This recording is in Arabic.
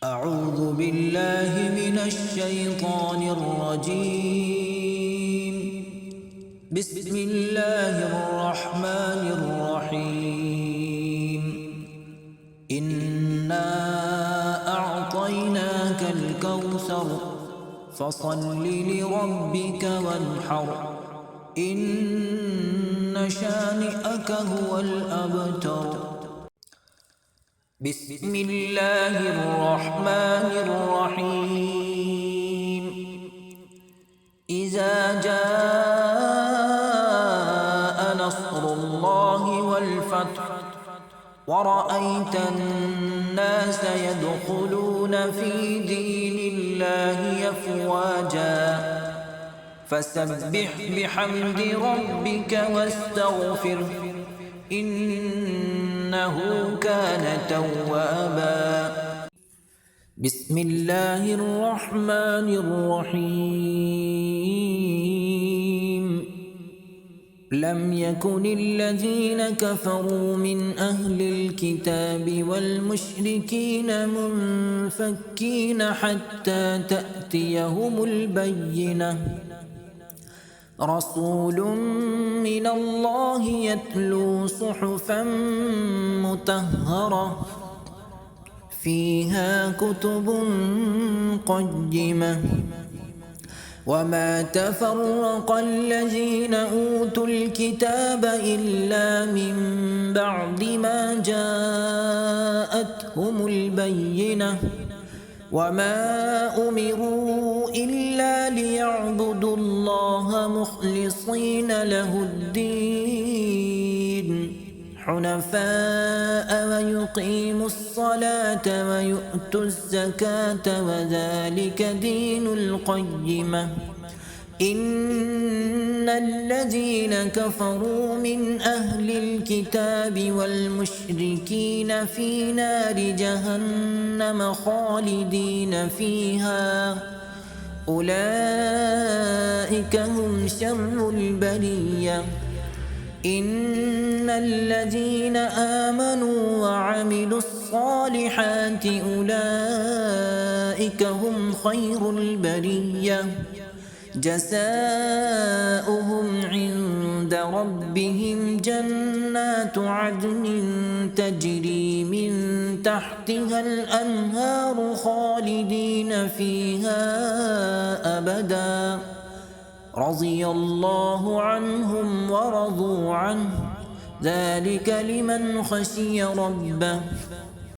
أعوذ بالله من الشيطان الرجيم. بسم الله الرحمن الرحيم. إنا أعطيناك الكوثر فصل لربك وانحر إن شانئك هو الأبتر. بسم الله الرحمن الرحيم. إذا جاء نصر الله والفتح ورأيت الناس يدخلون في دين الله أفواجا فسبح بحمد ربك واستغفره إنه كان توابا. بسم الله الرحمن الرحيم. لم يكن الذين كفروا من أهل الكتاب والمشركين منفكين حتى تأتيهم البينة. رسول من الله يتلو صحفا مطهرة فيها كتب قيمة. وما تفرق الذين أوتوا الكتاب إلا من بعد ما جاءتهم البينة. وما أمروا إلا ليعبدوا الله مخلصين له الدين حنفاء ويقيموا الصلاة ويؤتوا الزكاة وذلك دين القيمة. إن الذين كفروا من أهل الكتاب والمشركين في نار جهنم خالدين فيها أولئك هم شر البرية. إن الذين آمنوا وعملوا الصالحات أولئك هم خير البرية. جزاؤهم عند ربهم جنات عدن تجري من تحتها الأنهار خالدين فيها أبدا رضي الله عنهم ورضوا عنه ذلك لمن خشي ربه.